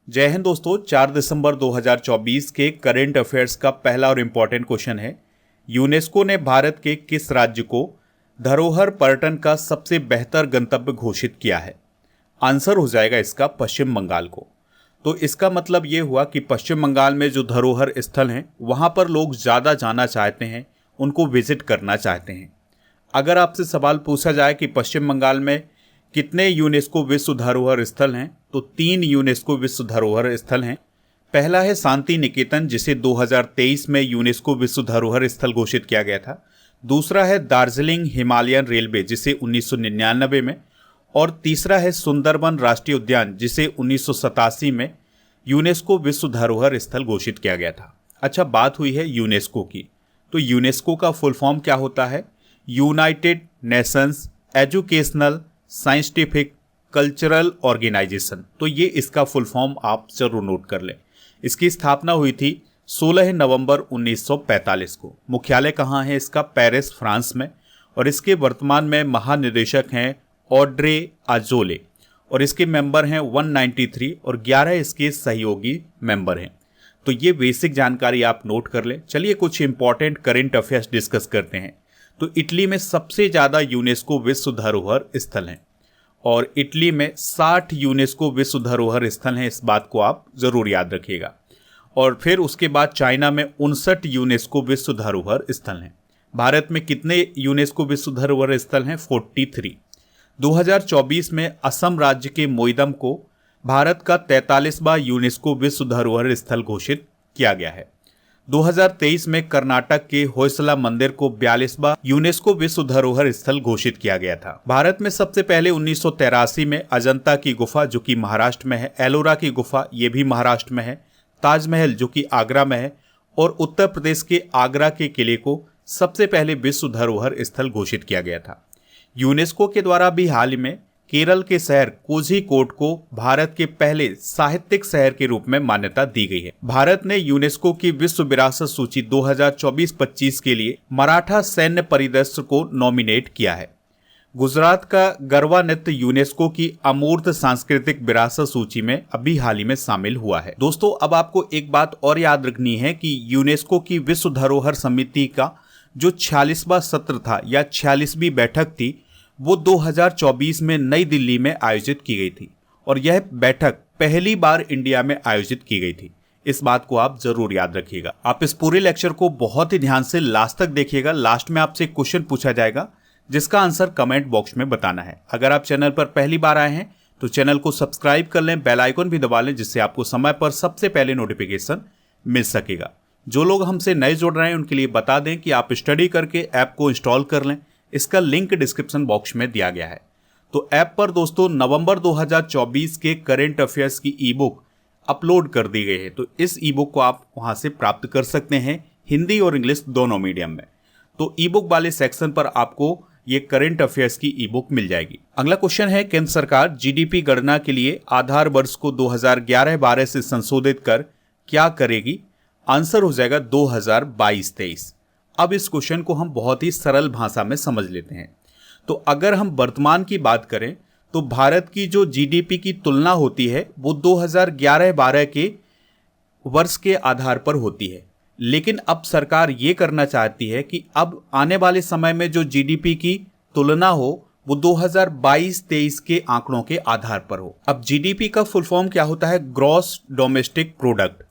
जय हिंद दोस्तों। 4 दिसंबर 2024 के करंट अफेयर्स का पहला और इम्पॉर्टेंट क्वेश्चन है, यूनेस्को ने भारत के किस राज्य को धरोहर पर्यटन का सबसे बेहतर गंतव्य घोषित किया है? आंसर हो जाएगा इसका पश्चिम बंगाल को। तो इसका मतलब ये हुआ कि पश्चिम बंगाल में जो धरोहर स्थल हैं वहाँ पर लोग ज़्यादा जाना चाहते हैं, उनको विजिट करना चाहते हैं। अगर आपसे सवाल पूछा जाए कि पश्चिम बंगाल में कितने यूनेस्को विश्व धरोहर स्थल हैं, तो 3 यूनेस्को विश्व धरोहर स्थल हैं। पहला है शांति निकेतन, जिसे 2023 में यूनेस्को विश्व धरोहर स्थल घोषित किया गया था। दूसरा है दार्जिलिंग हिमालयन रेलवे, जिसे 1999 में, और तीसरा है सुंदरबन राष्ट्रीय उद्यान, जिसे 1987 में यूनेस्को विश्व धरोहर स्थल घोषित किया गया था। अच्छा, बात हुई है यूनेस्को की, तो यूनेस्को का फुल फॉर्म क्या होता है? United Nations Educational Scientific Cultural Organization. तो ये इसका फुल फॉर्म आप जरूर नोट कर लें। इसकी स्थापना हुई थी 16 नवंबर 1945 को। मुख्यालय कहाँ है इसका? पेरिस, फ्रांस में। और इसके वर्तमान में महानिदेशक हैं ऑड्रे आजोले, और इसके मेंबर हैं 193 और 11 इसके सहयोगी मेंबर हैं। तो ये बेसिक जानकारी आप नोट कर लें। चलिए कुछ इंपॉर्टेंट करंट अफेयर्स डिस्कस करते हैं। तो इटली में सबसे ज़्यादा यूनेस्को विश्व धरोहर स्थल हैं, और इटली में 60 यूनेस्को विश्व धरोहर स्थल हैं। इस बात को आप ज़रूर याद रखिएगा। और फिर उसके बाद चाइना में 59 यूनेस्को विश्व धरोहर स्थल हैं। भारत में कितने यूनेस्को विश्व धरोहर स्थल हैं? 43। 2024 में असम राज्य के मोइदम को भारत का 43वां यूनेस्को विश्व धरोहर स्थल घोषित किया गया है। 2023 में कर्नाटक के होयसला मंदिर को 42वां यूनेस्को विश्व धरोहर स्थल घोषित किया गया था। भारत में सबसे पहले 1983 में अजंता की गुफा, जो कि महाराष्ट्र में है, एलोरा की गुफा, ये भी महाराष्ट्र में है, ताजमहल जो कि आगरा में है, और उत्तर प्रदेश के आगरा के किले को सबसे पहले विश्व धरोहर स्थल घोषित किया गया था। यूनेस्को के द्वारा भी हाल ही में केरल के शहर कोझिकोड को भारत के पहले साहित्यिक शहर के रूप में मान्यता दी गई है। भारत ने यूनेस्को की विश्व विरासत सूची 2024-25 के लिए मराठा सैन्य परिदृश्य को नॉमिनेट किया है। गुजरात का गरबा नृत्य यूनेस्को की अमूर्त सांस्कृतिक विरासत सूची में अभी हाल ही में शामिल हुआ है। दोस्तों, अब आपको एक बात और याद रखनी है कि यूनेस्को की विश्व धरोहर समिति का जो 46वां सत्र था या 46वीं बैठक थी, वो 2024 में नई दिल्ली में आयोजित की गई थी, और यह बैठक पहली बार इंडिया में आयोजित की गई थी। इस बात को आप जरूर याद रखिएगा। आप इस पूरे लेक्चर को बहुत ही ध्यान से लास्ट तक देखिएगा। लास्ट में आपसे क्वेश्चन पूछा जाएगा, जिसका आंसर कमेंट बॉक्स में बताना है। अगर आप चैनल पर पहली बार आए हैं तो चैनल को सब्सक्राइब कर लें, बेल आइकन भी दबा लें, जिससे आपको समय पर सबसे पहले नोटिफिकेशन मिल सकेगा। जो लोग हमसे नए जुड़ रहे हैं उनके लिए बता दें कि आप स्टडी करके ऐप को इंस्टॉल कर लें। इसका लिंक डिस्क्रिप्शन बॉक्स में दिया गया है। तो ऐप पर दोस्तों नवंबर 2024 के करंट अफेयर्स की ई बुक अपलोड कर दी गई है। तो इस ई बुक को आप वहां से प्राप्त कर सकते हैं, हिंदी और इंग्लिश दोनों मीडियम में। तो ई बुक वाले सेक्शन पर आपको ये करंट अफेयर्स की ई बुक मिल जाएगी। अगला क्वेश्चन है, केंद्र सरकार जीडीपी गणना के लिए आधार वर्ष को 2011-12 से संशोधित कर क्या करेगी? आंसर हो जाएगा 2022-23। अब इस क्वेश्चन को हम बहुत ही सरल भाषा में समझ लेते हैं। तो अगर हम वर्तमान की बात करें तो भारत की जो जीडीपी की तुलना होती है वो 2011-12 के वर्ष के आधार पर होती है। लेकिन अब सरकार ये करना चाहती है कि अब आने वाले समय में जो जीडीपी की तुलना हो वो 2022-23 के आंकड़ों के आधार पर हो। अब जीडीपी का फुल फॉर्म क्या होता है? Gross domestic product.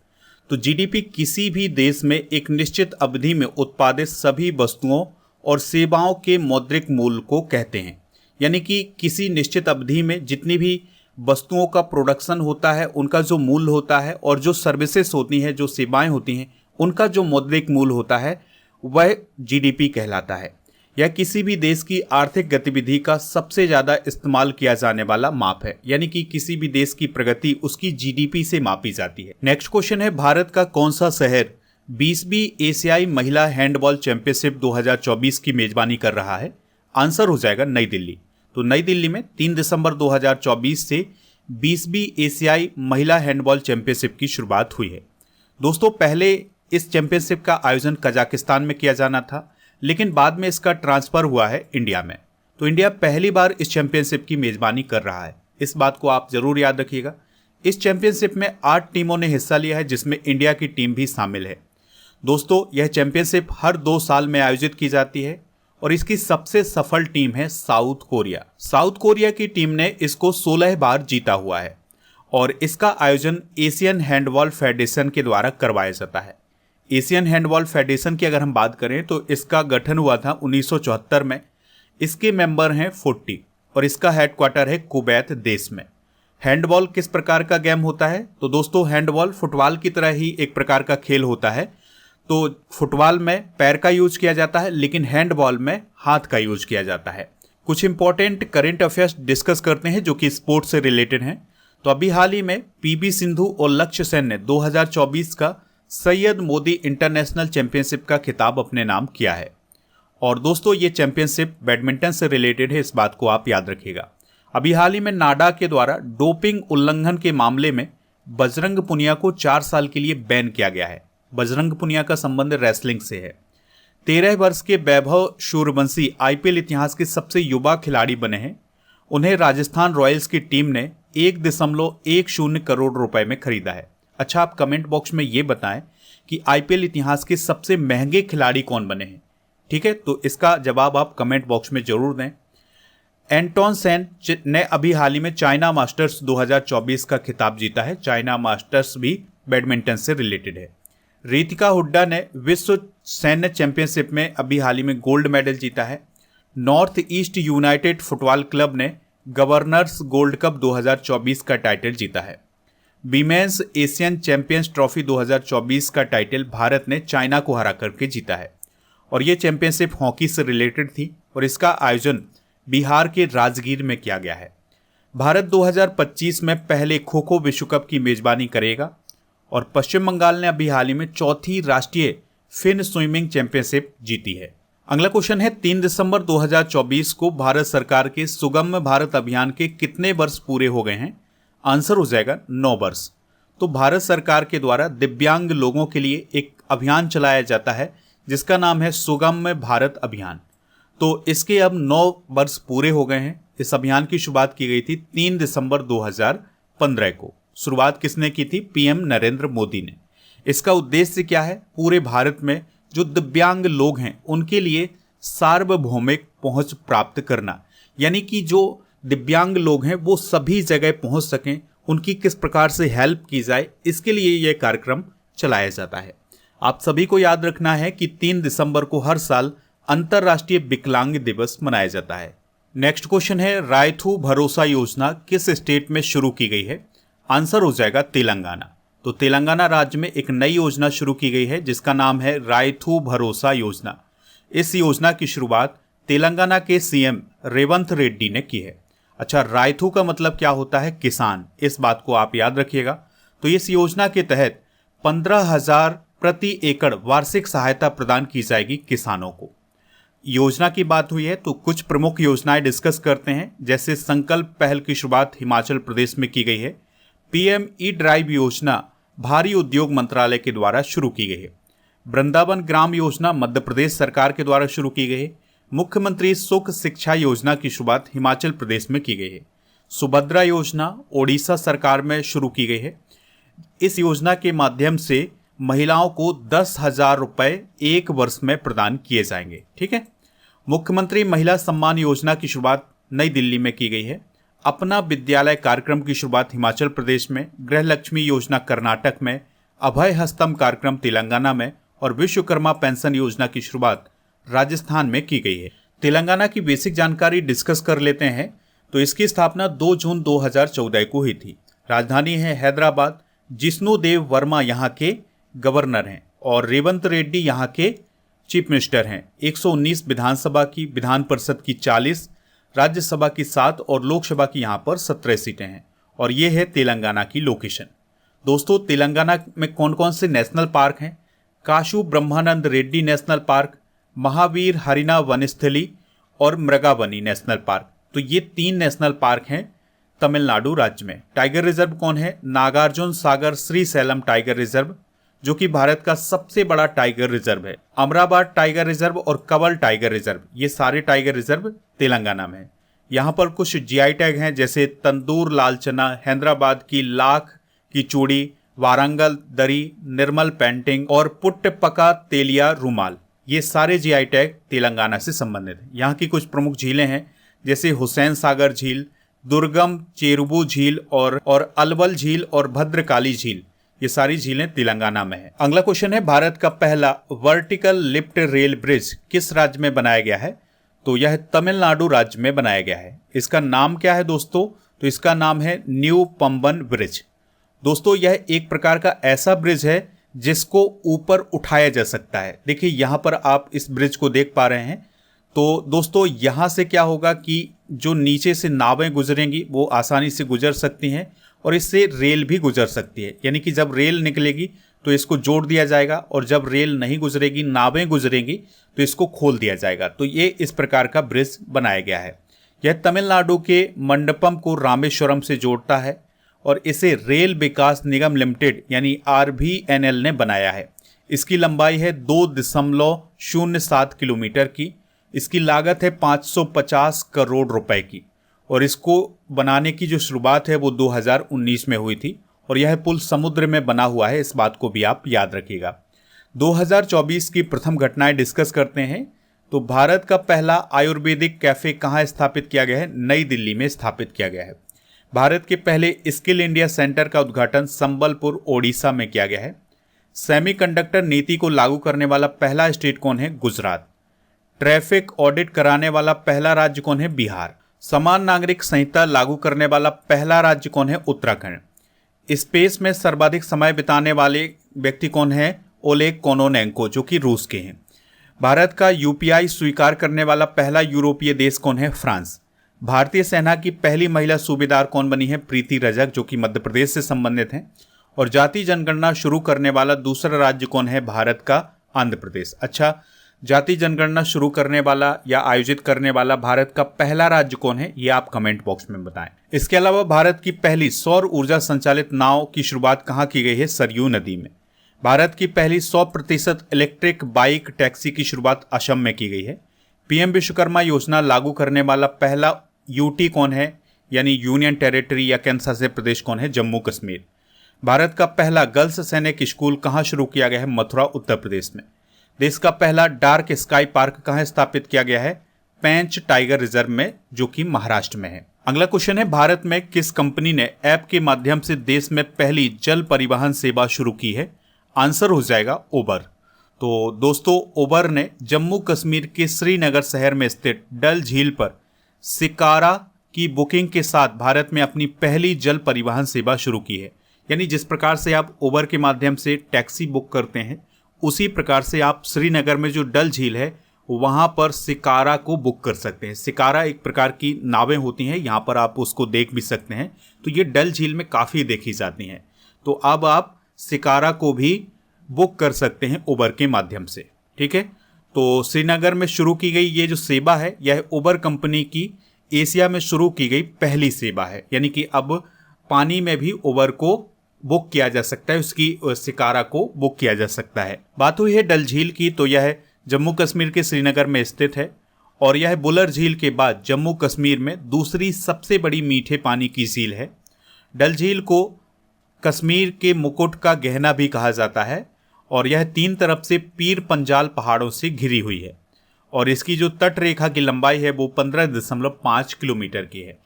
तो जीडीपी किसी भी देश में एक निश्चित अवधि में उत्पादित सभी वस्तुओं और सेवाओं के मौद्रिक मूल्य को कहते हैं। यानी कि किसी निश्चित अवधि में जितनी भी वस्तुओं का प्रोडक्शन होता है, उनका जो मूल्य होता है, और जो सर्विसेज होती हैं, जो सेवाएं होती हैं, उनका जो मौद्रिक मूल्य होता है, वह जीडीपी कहलाता है। यह किसी भी देश की आर्थिक गतिविधि का सबसे ज़्यादा इस्तेमाल किया जाने वाला माप है। यानी कि किसी भी देश की प्रगति उसकी जीडीपी से मापी जाती है। नेक्स्ट क्वेश्चन है, भारत का कौन सा शहर 20वीं एशियाई महिला हैंडबॉल चैंपियनशिप 2024 की मेजबानी कर रहा है? आंसर हो जाएगा नई दिल्ली। तो नई दिल्ली में 3 दिसंबर 2024 से 20वीं एशियाई महिला हैंडबॉल चैंपियनशिप की शुरुआत हुई है। दोस्तों, पहले इस चैंपियनशिप का आयोजन कजाकिस्तान में किया जाना था, लेकिन बाद में इसका ट्रांसफर हुआ है इंडिया में। तो इंडिया पहली बार इस चैंपियनशिप की मेजबानी कर रहा है। इस बात को आप जरूर याद रखिएगा। इस चैंपियनशिप में 8 टीमों ने हिस्सा लिया है, जिसमें इंडिया की टीम भी शामिल है। दोस्तों, यह चैंपियनशिप हर 2 साल में आयोजित की जाती है और इसकी सबसे सफल टीम है साउथ कोरिया। साउथ कोरिया की टीम ने इसको 16 बार जीता हुआ है और इसका आयोजन एशियन हैंडबॉल फेडरेशन के द्वारा करवाया जाता है। एशियन हैंडबॉल फेडरेशन की अगर हम बात करें तो इसका गठन हुआ था 1974 में। इसके मेंबर हैं 40 और इसका हेडक्वार्टर है कुवैत देश में। हैंडबॉल किस प्रकार का गेम होता है? तो दोस्तों, हैंडबॉल फुटबॉल की तरह ही एक प्रकार का खेल होता है। तो फुटबॉल में पैर का यूज किया जाता है, लेकिन हैंडबॉल में हाथ का यूज किया जाता है। कुछ इंपॉर्टेंट करंट अफेयर्स डिस्कस करते हैं जो कि स्पोर्ट्स से रिलेटेड हैं। तो अभी हाल ही में पीवी सिंधु और लक्ष्य सेन ने 2024 का सैयद मोदी इंटरनेशनल चैंपियनशिप का खिताब अपने नाम किया है। और दोस्तों, ये चैंपियनशिप बैडमिंटन से रिलेटेड है, इस बात को आप याद रखिएगा। अभी हाल ही में नाडा के द्वारा डोपिंग उल्लंघन के मामले में बजरंग पुनिया को 4 साल के लिए बैन किया गया है। बजरंग पुनिया का संबंध रेसलिंग से है। 13 वर्ष के वैभव सूर्यवंशी आईपीएल इतिहास के सबसे युवा खिलाड़ी बने हैं। उन्हें राजस्थान रॉयल्स की टीम ने 1.10 करोड़ रुपए में खरीदा है। अच्छा, आप कमेंट बॉक्स में ये बताएं कि आईपीएल इतिहास के सबसे महंगे खिलाड़ी कौन बने हैं। ठीक है, तो इसका जवाब आप कमेंट बॉक्स में जरूर दें। एंटोन सेन ने अभी हाल ही में चाइना मास्टर्स 2024 का खिताब जीता है। चाइना मास्टर्स भी बैडमिंटन से रिलेटेड है। रितिका हुड्डा ने विश्व सैन्य चैंपियनशिप में अभी हाल ही में गोल्ड मेडल जीता है। North east United football club ने गवर्नर्स गोल्ड कप 2024 का टाइटल जीता है। वीमेंस एशियन चैंपियंस ट्रॉफी 2024 का टाइटल भारत ने चाइना को हरा करके जीता है और ये चैंपियनशिप हॉकी से रिलेटेड थी और इसका आयोजन बिहार के राजगीर में किया गया है। भारत 2025 में पहले खो खो विश्व कप की मेजबानी करेगा और पश्चिम बंगाल ने अभी हाल ही में 4थी राष्ट्रीय फिन स्विमिंग चैंपियनशिप जीती है। अगला क्वेश्चन है, 3 दिसंबर 2024 को भारत सरकार के सुगम्य भारत अभियान के कितने वर्ष पूरे हो गए हैं? आंसर हो जाएगा 9 वर्ष। तो भारत सरकार के द्वारा दिव्यांग लोगों के लिए एक अभियान चलाया जाता है जिसका नाम है सुगम्य भारत अभियान। तो इसके अब 9 वर्ष पूरे हो गए हैं। इस अभियान की शुरुआत की गई थी 3 दिसंबर 2015 को। शुरुआत किसने की थी? पीएम नरेंद्र मोदी ने। इसका उद्देश्य क्या है? पूरे भारत में जो दिव्यांग लोग हैं उनके लिए सार्वभौमिक पहुंच प्राप्त करना, यानी कि जो दिव्यांग लोग हैं वो सभी जगह पहुंच सकें, उनकी किस प्रकार से हेल्प की जाए, इसके लिए यह कार्यक्रम चलाया जाता है। आप सभी को याद रखना है कि 3 दिसंबर को हर साल अंतर्राष्ट्रीय विकलांग दिवस मनाया जाता है। नेक्स्ट क्वेश्चन है, रायथू भरोसा योजना किस स्टेट में शुरू की गई है? आंसर हो जाएगा तेलंगाना। तो तेलंगाना राज्य में एक नई योजना शुरू की गई है जिसका नाम है रायथू भरोसा योजना। इस योजना की शुरुआत तेलंगाना के सीएम रेवंत रेड्डी ने की है। अच्छा, रायथू का मतलब क्या होता है? किसान। इस बात को आप याद रखिएगा। तो इस योजना के तहत 15,000 प्रति एकड़ वार्षिक सहायता प्रदान की जाएगी किसानों को। योजना की बात हुई है तो कुछ प्रमुख योजनाएं डिस्कस करते हैं। जैसे संकल्प पहल की शुरुआत हिमाचल प्रदेश में की गई है। पीएम ई ड्राइव योजना भारी उद्योग मंत्रालय के द्वारा शुरू की गई है। वृंदावन ग्राम योजना मध्य प्रदेश सरकार के द्वारा शुरू की गई है। मुख्यमंत्री सुख शिक्षा योजना की शुरुआत हिमाचल प्रदेश में की गई है। सुभद्रा योजना ओडिशा सरकार में शुरू की गई है। इस योजना के माध्यम से महिलाओं को 10,000 रुपए एक वर्ष में प्रदान किए जाएंगे। ठीक है। मुख्यमंत्री महिला सम्मान योजना की शुरुआत नई दिल्ली में की गई है। अपना विद्यालय कार्यक्रम की शुरुआत हिमाचल प्रदेश में, गृहलक्ष्मी योजना कर्नाटक में, अभय हस्तम कार्यक्रम तेलंगाना में और विश्वकर्मा पेंशन योजना की शुरुआत राजस्थान में की गई है। तेलंगाना की बेसिक जानकारी डिस्कस कर लेते हैं। तो इसकी स्थापना 2 जून 2014 को हुई थी। राजधानी है हैदराबाद। जिष्णु देव वर्मा यहाँ के गवर्नर हैं और रेवंत रेड्डी यहाँ के चीफ मिनिस्टर हैं। 119 विधानसभा की, विधान परिषद की 40, राज्यसभा की 7 और लोकसभा की यहाँ पर 17 सीटें हैं और ये है तेलंगाना की लोकेशन। दोस्तों, तेलंगाना में कौन कौन से नेशनल पार्क हैं? काशू ब्रह्मानंद रेड्डी नेशनल पार्क, महावीर हरिना वनस्थली और मृगावनी नेशनल पार्क। तो ये 3 नेशनल पार्क हैं तमिलनाडु राज्य में। टाइगर रिजर्व कौन है? नागार्जुन सागर श्रीशैलम टाइगर रिजर्व, जो कि भारत का सबसे बड़ा टाइगर रिजर्व है। अमराबाद टाइगर रिजर्व और कवल टाइगर रिजर्व, ये सारे टाइगर रिजर्व तेलंगाना में है। यहाँ पर कुछ जीआई टैग हैं, जैसे तंदूर लाल चना, हैदराबाद की लाख की चूड़ी, वारंगल दरी, निर्मल पेंटिंग और पुट्टपका तेलिया रुमाल। ये सारे जीआई टैग तेलंगाना से संबंधित हैं। यहाँ की कुछ प्रमुख झीलें हैं, जैसे हुसैन सागर झील, दुर्गम चेरुबू झील और अलवल झील और भद्रकाली झील। ये सारी झीलें तेलंगाना में हैं। अगला क्वेश्चन है, भारत का पहला वर्टिकल लिफ्ट रेल ब्रिज किस राज्य में बनाया गया है? तो यह तमिलनाडु राज्य में बनाया गया है। इसका नाम क्या है दोस्तों? तो इसका नाम है न्यू पंबन ब्रिज। दोस्तों यह एक प्रकार का ऐसा ब्रिज है जिसको ऊपर उठाया जा सकता है। देखिए यहाँ पर आप इस ब्रिज को देख पा रहे हैं। तो दोस्तों यहाँ से क्या होगा कि जो नीचे से नावें गुजरेंगी वो आसानी से गुजर सकती हैं और इससे रेल भी गुजर सकती है। यानी कि जब रेल निकलेगी तो इसको जोड़ दिया जाएगा और जब रेल नहीं गुजरेगी, नावें गुजरेंगी, तो इसको खोल दिया जाएगा। तो ये इस प्रकार का ब्रिज बनाया गया है। यह तमिलनाडु के मंडपम को रामेश्वरम से जोड़ता है और इसे रेल विकास निगम लिमिटेड यानी RVNL ने बनाया है। इसकी लंबाई है 2.07 किलोमीटर की। इसकी लागत है 550 करोड़ रुपए की और इसको बनाने की जो शुरुआत है वो 2019 में हुई थी और यह पुल समुद्र में बना हुआ है, इस बात को भी आप याद रखिएगा। 2024 की प्रथम घटनाएं डिस्कस करते हैं। तो भारत का पहला आयुर्वेदिक कैफे कहाँ स्थापित किया गया है? नई दिल्ली में स्थापित किया गया है। भारत के पहले स्किल इंडिया सेंटर का उद्घाटन संबलपुर ओडिशा में किया गया है। सेमीकंडक्टर नीति को लागू करने वाला पहला स्टेट कौन है? गुजरात। ट्रैफिक ऑडिट कराने वाला पहला राज्य कौन है? बिहार। समान नागरिक संहिता लागू करने वाला पहला राज्य कौन है? उत्तराखंड। स्पेस में सर्वाधिक समय बिताने वाले व्यक्ति कौन है? ओलेग कोनोनेंको, जो कि रूस के हैं। भारत का UPI स्वीकार करने वाला पहला यूरोपीय देश कौन है? फ्रांस। भारतीय सेना की पहली महिला सूबेदार कौन बनी है? प्रीति रजक, जो कि मध्य प्रदेश से संबंधित हैं। और जाति जनगणना शुरू करने वाला दूसरा राज्य कौन है? भारत का आंध्र प्रदेश। अच्छा, जाति जनगणना शुरू करने वाला या आयोजित करने वाला भारत का पहला राज्य कौन है? ये आप कमेंट बॉक्स में बताएं। इसके अलावा भारत की पहली सौर ऊर्जा संचालित नाव की शुरुआत कहाँ की गई है? सरयू नदी में। भारत की पहली 100% इलेक्ट्रिक बाइक टैक्सी की शुरुआत असम में की गई है। PM विश्वकर्मा योजना लागू करने वाला पहला UT कौन है? यानी यूनियन टेरिटरी या केंद्र शासित प्रदेश कौन है? जम्मू कश्मीर। भारत का पहला गर्ल्स सैनिक स्कूल कहाँ शुरू किया गया है? मथुरा, उत्तर प्रदेश में। देश का पहला डार्क स्काई पार्क कहाँ स्थापित किया गया है? पेंच टाइगर रिजर्व में, जो कि महाराष्ट्र में है। अगला क्वेश्चन है, भारत में किस कंपनी ने ऐप के माध्यम से देश में पहली जल परिवहन सेवा शुरू की है? आंसर हो जाएगा उबर। तो दोस्तों उबर ने जम्मू कश्मीर के श्रीनगर शहर में स्थित डल झील पर शिकारा की बुकिंग के साथ भारत में अपनी पहली जल परिवहन सेवा शुरू की है। यानी जिस प्रकार से आप उबर के माध्यम से टैक्सी बुक करते हैं, उसी प्रकार से आप श्रीनगर में जो डल झील है वहाँ पर शिकारा को बुक कर सकते हैं। शिकारा एक प्रकार की नावें होती हैं, यहाँ पर आप उसको देख भी सकते हैं। तो ये डल झील में काफ़ी देखी जाती हैं। तो अब आप शिकारा को भी बुक कर सकते हैं उबर के माध्यम से। ठीक है, तो श्रीनगर में शुरू की गई ये जो सेवा है, यह उबर कंपनी की एशिया में शुरू की गई पहली सेवा है। यानी कि अब पानी में भी उबर को बुक किया जा सकता है, उसकी शिकारा को बुक किया जा सकता है। बात हुई है डल झील की, तो यह जम्मू कश्मीर के श्रीनगर में स्थित है और यह बुलर झील के बाद जम्मू कश्मीर में दूसरी सबसे बड़ी मीठे पानी की झील है। डल झील को कश्मीर के मुकुट का गहना भी कहा जाता है और यह 3 तरफ से पीर पंजाल पहाड़ों से घिरी हुई है और इसकी जो तट रेखा की लंबाई है वो 15.5 किलोमीटर की है।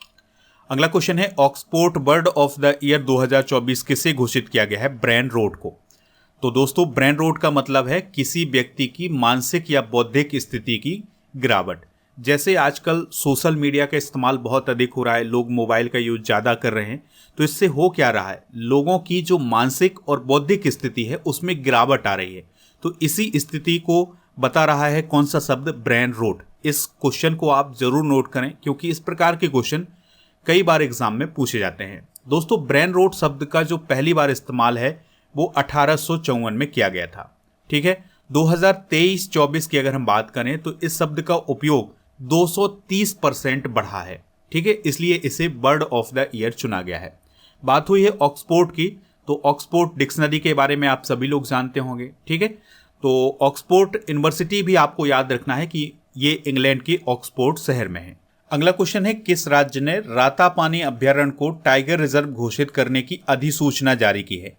अगला क्वेश्चन है, Oxford bird of the year 2024 किसे घोषित किया गया है? ब्रेन रोट को। तो दोस्तों ब्रेन रोट का मतलब है किसी व्यक्ति की मानसिक या बौद्धिक स्थिति की गिरावट। जैसे आजकल सोशल मीडिया का इस्तेमाल बहुत अधिक हो रहा है, लोग मोबाइल का यूज ज़्यादा कर रहे हैं, तो इससे हो क्या रहा है, लोगों की जो मानसिक और बौद्धिक स्थिति है उसमें गिरावट आ रही है। तो इसी स्थिति को बता रहा है कौन सा शब्द? Brain rot. इस क्वेश्चन को आप जरूर नोट करें क्योंकि इस प्रकार के क्वेश्चन कई बार एग्जाम में पूछे जाते हैं। दोस्तों ब्रेन रोट शब्द का जो पहली बार इस्तेमाल है वो 1854 में किया गया था। ठीक है, 2023-24 की अगर हम बात करें तो इस शब्द का उपयोग 230% बढ़ा है। ठीक है, इसलिए इसे बर्ड ऑफ द ईयर चुना गया है। बात हुई है ऑक्सफोर्ड की, तो ऑक्सफोर्ड डिक्शनरी के बारे में आप सभी लोग जानते होंगे। ठीक है, तो ऑक्सफोर्ड यूनिवर्सिटी भी आपको याद रखना है कि ये इंग्लैंड के ऑक्सफोर्ड शहर में है। अगला क्वेश्चन है, किस राज्य ने रातापानी अभ्यारण्य को टाइगर रिजर्व घोषित करने की अधिसूचना जारी की है?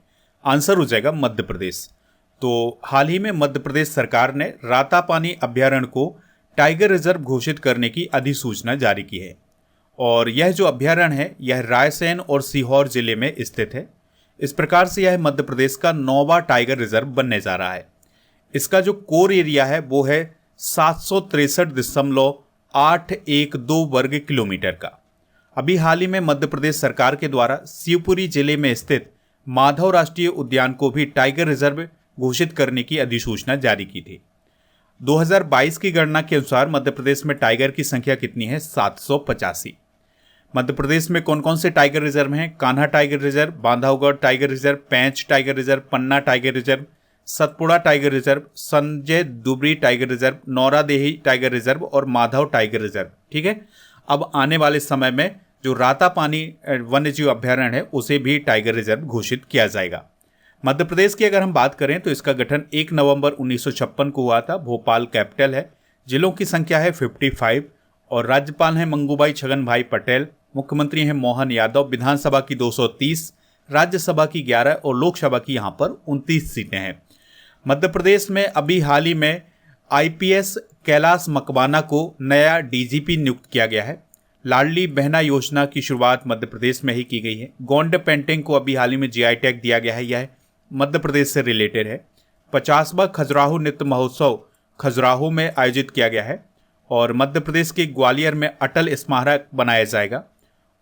आंसर हो जाएगा मध्य प्रदेश। तो हाल ही में मध्य प्रदेश सरकार ने रातापानी अभ्यारण्य को टाइगर रिजर्व घोषित करने की अधिसूचना जारी की है और यह जो अभ्यारण्य है यह रायसेन और सीहोर जिले में स्थित है। इस प्रकार से यह मध्य प्रदेश का 9वां टाइगर रिजर्व बनने जा रहा है। इसका जो कोर एरिया है वो है 763.812 वर्ग किलोमीटर का। अभी हाल ही में मध्य प्रदेश सरकार के द्वारा शिवपुरी जिले में स्थित माधव राष्ट्रीय उद्यान को भी टाइगर रिजर्व घोषित करने की अधिसूचना जारी की थी। 2022 की गणना के अनुसार मध्य प्रदेश में टाइगर की संख्या कितनी है? 785। मध्य प्रदेश में कौन कौन से टाइगर रिजर्व हैं? Kanha tiger reserve, Bandhavgarh tiger reserve, Pench tiger reserve, Panna tiger reserve, Satpura tiger reserve, Sanjay Dubri tiger reserve, Nauradehi tiger reserve और माधव टाइगर रिजर्व। ठीक है, अब आने वाले समय में जो रातापानी वन्यजीव अभ्यारण्य है उसे भी टाइगर रिजर्व घोषित किया जाएगा। मध्य प्रदेश की अगर हम बात करें तो इसका गठन 1 नवंबर 1956 को हुआ था। भोपाल कैपिटल है। जिलों की संख्या है 55 और राज्यपाल हैं मंगूभाई छगन भाई पटेल। मुख्यमंत्री हैं मोहन यादव। विधानसभा की 230, राज्यसभा की 11 और लोकसभा की यहाँ पर 29 सीटें हैं। मध्य प्रदेश में अभी हाल ही में आईपीएस कैलाश मकवाना को नया डीजीपी नियुक्त किया गया है। लाडली बहना योजना की शुरुआत मध्य प्रदेश में ही की गई है। गोंड पेंटिंग को अभी हाल ही में जीआई टैग दिया गया है। यह मध्य प्रदेश से रिलेटेड है। 50वां खजुराहो नृत्य महोत्सव खजुराहो में आयोजित किया गया है और मध्य प्रदेश के ग्वालियर में अटल स्मारक बनाया जाएगा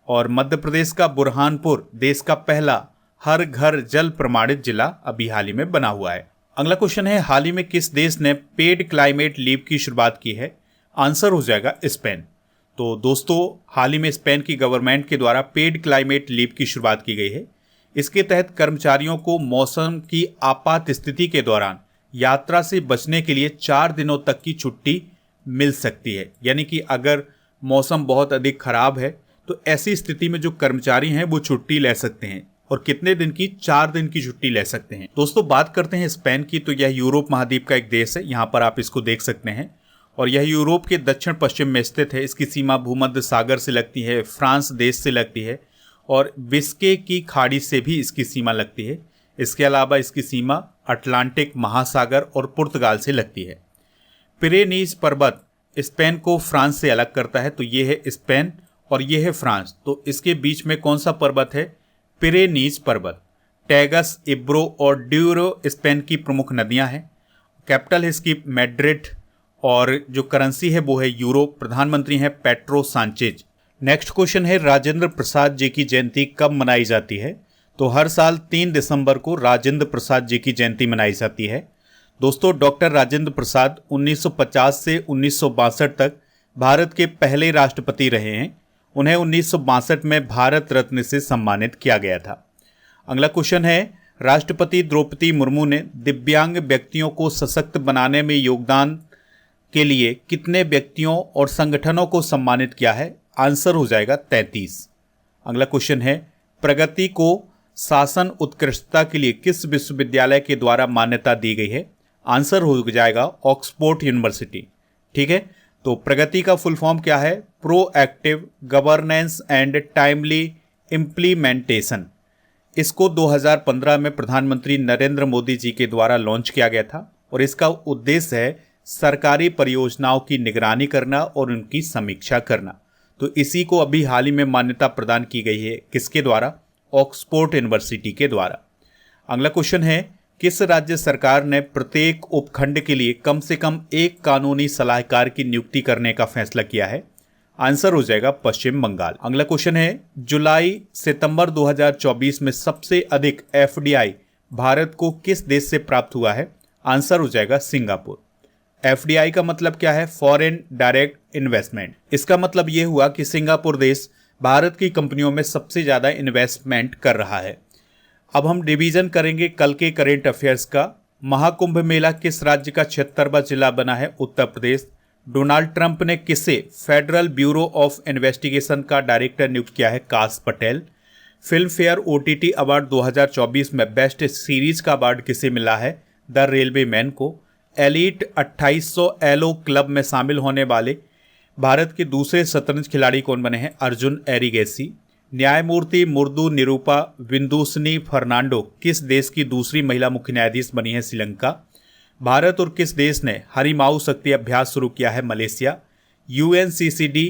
और मध्य प्रदेश का बुरहानपुर देश का पहला हर घर जल प्रमाणित जिला अभी हाल ही में बना हुआ है। अगला क्वेश्चन है, हाल ही में किस देश ने पेड क्लाइमेट लीव की शुरुआत की है? आंसर हो जाएगा स्पेन। तो दोस्तों, हाल ही में स्पेन की गवर्नमेंट के द्वारा पेड क्लाइमेट लीव की शुरुआत की गई है। इसके तहत कर्मचारियों को मौसम की आपात स्थिति के दौरान यात्रा से बचने के लिए 4 दिनों तक की छुट्टी मिल सकती है। यानी कि अगर मौसम बहुत अधिक खराब है तो ऐसी स्थिति में जो कर्मचारी हैं वो छुट्टी ले सकते हैं और कितने दिन की? 4 दिन की छुट्टी ले सकते हैं। दोस्तों, बात करते हैं स्पेन की, तो यह यूरोप महाद्वीप का एक देश है। यहाँ पर आप इसको देख सकते हैं और यह यूरोप के दक्षिण पश्चिम में स्थित है। इसकी सीमा भूमध्य सागर से लगती है, फ्रांस देश से लगती है और बिस्के की खाड़ी से भी इसकी सीमा लगती है। इसके अलावा इसकी सीमा अटलांटिक महासागर और पुर्तगाल से लगती है। पिरेनीज पर्वत स्पेन को फ्रांस से अलग करता है। तो ये है स्पेन और ये है फ्रांस। तो इसके बीच में कौन सा पर्वत है? पिरेनीज पर्वत। टैगस, इब्रो और ड्यूरो स्पेन की प्रमुख नदियां हैं। कैपिटल है इसकी मैड्रिड और जो करेंसी है वो है यूरो। प्रधानमंत्री हैं पेट्रो सांचेज। नेक्स्ट क्वेश्चन है, राजेंद्र प्रसाद जी की जयंती कब मनाई जाती है? तो हर साल 3 दिसंबर को राजेंद्र प्रसाद जी की जयंती मनाई जाती है। दोस्तों, डॉक्टर राजेंद्र प्रसाद 1950 से 1962 तक भारत के पहले राष्ट्रपति रहे हैं। उन्हें 1962 में भारत रत्न से सम्मानित किया गया था। अगला क्वेश्चन है, राष्ट्रपति द्रौपदी मुर्मू ने दिव्यांग व्यक्तियों को सशक्त बनाने में योगदान के लिए कितने व्यक्तियों और संगठनों को सम्मानित किया है? आंसर हो जाएगा 33। अगला क्वेश्चन है, प्रगति को शासन उत्कृष्टता के लिए किस विश्वविद्यालय के द्वारा मान्यता दी गई है? आंसर हो जाएगा ऑक्सफोर्ड यूनिवर्सिटी। ठीक है, तो प्रगति का फुल फॉर्म क्या है? Proactive governance and timely implementation. इसको 2015 में प्रधानमंत्री नरेंद्र मोदी जी के द्वारा लॉन्च किया गया था और इसका उद्देश्य है सरकारी परियोजनाओं की निगरानी करना और उनकी समीक्षा करना। तो इसी को अभी हाल ही में मान्यता प्रदान की गई है। किसके द्वारा? ऑक्सफोर्ड यूनिवर्सिटी के द्वारा। अगला क्वेश्चन है, किस राज्य सरकार ने प्रत्येक उपखंड के लिए कम से कम एक कानूनी सलाहकार की नियुक्ति करने का फैसला किया है? आंसर हो जाएगा पश्चिम बंगाल। अगला क्वेश्चन है, जुलाई सितंबर 2024 में सबसे अधिक एफडीआई भारत को किस देश से प्राप्त हुआ है? आंसर हो जाएगा सिंगापुर। एफडीआई का मतलब क्या है? Foreign direct investment. इसका मतलब यह हुआ कि सिंगापुर देश भारत की कंपनियों में सबसे ज़्यादा इन्वेस्टमेंट कर रहा है। अब हम रिवीजन करेंगे कल के करेंट अफेयर्स का। महाकुंभ मेला किस राज्य का 76वां जिला बना है? उत्तर प्रदेश। डोनाल्ड ट्रंप ने किसे फेडरल ब्यूरो ऑफ इन्वेस्टिगेशन का डायरेक्टर नियुक्त किया है? काश Patel. Film fair OTT award 2024 में बेस्ट सीरीज का अवार्ड किसे मिला है? द रेलवे मैन को। एलीट 2800 एलो क्लब में शामिल होने वाले भारत के दूसरे शतरंज खिलाड़ी कौन बने हैं? अर्जुन एरिगेसी। न्यायमूर्ति मुर्दू निरूपा विंदुसनी फर्नांडो किस देश की दूसरी महिला मुख्य न्यायाधीश बनी है? श्रीलंका। भारत और किस देश ने हरिमाऊ शक्ति अभ्यास शुरू किया है? मलेशिया। यूएनसीसीडी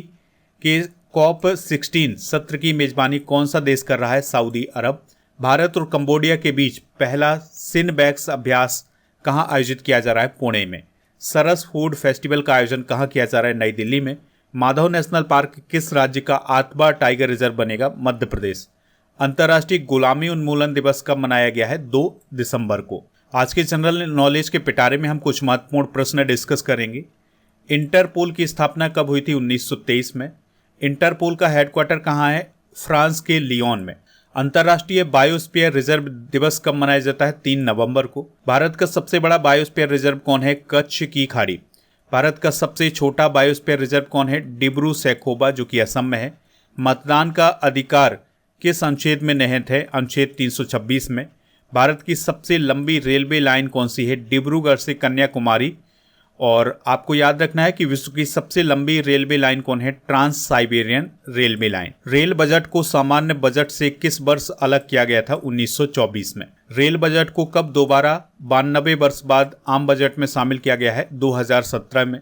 के COP16 सत्र की मेजबानी कौन सा देश कर रहा है? सऊदी अरब। भारत और कंबोडिया के बीच पहला सिनबैक्स अभ्यास कहाँ आयोजित किया जा रहा है? पुणे में। सरस फूड फेस्टिवल का आयोजन कहाँ किया जा रहा है? नई दिल्ली में। माधव नेशनल पार्क किस राज्य का आत्मा टाइगर रिजर्व बनेगा? मध्य प्रदेश। अंतर्राष्ट्रीय गुलामी उन्मूलन दिवस कब मनाया गया है? 2 दिसंबर को। आज के जनरल नॉलेज के पिटारे में हम कुछ महत्वपूर्ण प्रश्न डिस्कस करेंगे। इंटरपोल की स्थापना कब हुई थी? 1923 में। इंटरपोल का हेडक्वार्टर कहाँ है? फ्रांस के लियोन में। अंतर्राष्ट्रीय बायोस्फीयर रिजर्व दिवस कब मनाया जाता है? 3 नवंबर को। भारत का सबसे बड़ा बायोस्फीयर रिजर्व कौन है? कच्छ की खाड़ी। भारत का सबसे छोटा बायोस्फीयर रिजर्व कौन है? डिब्रू सैखोवा, जो कि असम में है। मतदान का अधिकार किस अनुच्छेद में निहित है? अनुच्छेद 326 में। भारत की सबसे लंबी रेलवे लाइन कौन सी है? डिब्रूगढ़ से कन्याकुमारी। और आपको याद रखना है कि विश्व की सबसे लंबी रेलवे लाइन कौन है? Trans Siberian railway line. Rail budget को सामान्य बजट से किस वर्ष अलग किया गया था? 1924 में। रेल बजट को कब दोबारा 92 वर्ष बाद आम बजट में शामिल किया गया है? 2017 में।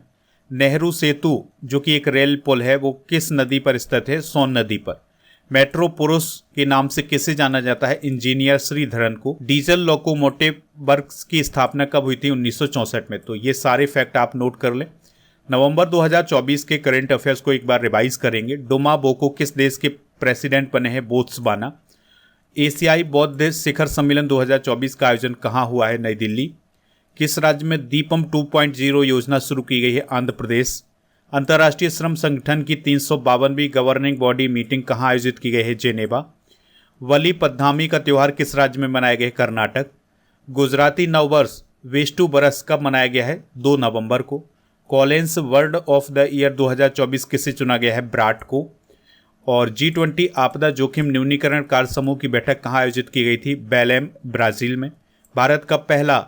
नेहरू सेतु, जो कि एक रेल पुल है, वो किस नदी पर स्थित है? सोन नदी पर। मेट्रो पुरुष के नाम से किसे जाना जाता है? इंजीनियर श्रीधरन को। डीजल लोकोमोटिव वर्क्स की स्थापना कब हुई थी? 1964 में। तो ये सारे फैक्ट आप नोट कर लें। नवंबर 2024 के करंट अफेयर्स को एक बार रिवाइज करेंगे। डोमा बोको किस देश के प्रेसिडेंट बने हैं? बोत्सवाना। एशियाई बौद्ध शिखर सम्मेलन 2024 का आयोजन कहाँ हुआ है? नई दिल्ली। किस राज्य में दीपम 2.0 योजना शुरू की गई है? आंध्र प्रदेश। अंतर्राष्ट्रीय श्रम संगठन की 352वीं गवर्निंग बॉडी मीटिंग कहाँ आयोजित की गई है? जेनेवा। वली पद्धामी का त्यौहार किस राज्य में मनाया गया है? कर्नाटक। गुजराती नववर्ष वेस्टु बरस कब मनाया गया है? 2 नवंबर को। Collins word of the year 2024 किसे चुना गया है? ब्राट को। और G20 आपदा जोखिम न्यूनीकरण कार्य समूह की बैठक कहाँ आयोजित की गई थी? बेलेम, ब्राजील में। भारत का पहला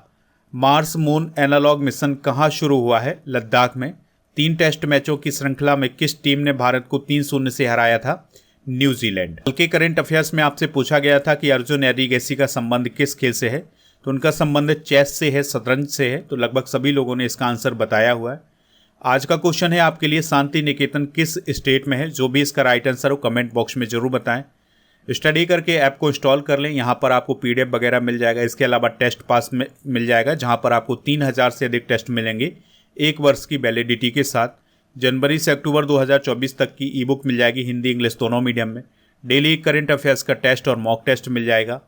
मार्स मून एनालॉग मिशन कहाँ शुरू हुआ है? लद्दाख में। 3 टेस्ट मैचों की श्रृंखला में किस टीम ने भारत को 3-0 से हराया था? न्यूजीलैंड। कल के करंट अफेयर्स में आपसे पूछा गया था कि अर्जुन एरिगेसी का संबंध किस खेल से है? तो उनका संबंध चेस से है, शतरंज से है। तो लगभग सभी लोगों ने इसका आंसर बताया हुआ है। आज का क्वेश्चन है आपके लिए, शांति निकेतन किस स्टेट में है? जो भी इसका राइट आंसर हो कमेंट बॉक्स में जरूर बताएं। स्टडी करके ऐप को इंस्टॉल कर लें। यहाँ पर आपको PDF वगैरह मिल जाएगा। इसके अलावा टेस्ट पास में मिल जाएगा, जहाँ पर आपको 3000 से अधिक टेस्ट मिलेंगे 1 वर्ष की वैलिडिटी के साथ। जनवरी से अक्टूबर 2024 तक की ई बुक मिल जाएगी, हिंदी इंग्लिश दोनों मीडियम में। डेली करंट अफेयर्स का टेस्ट और मॉक टेस्ट मिल जाएगा।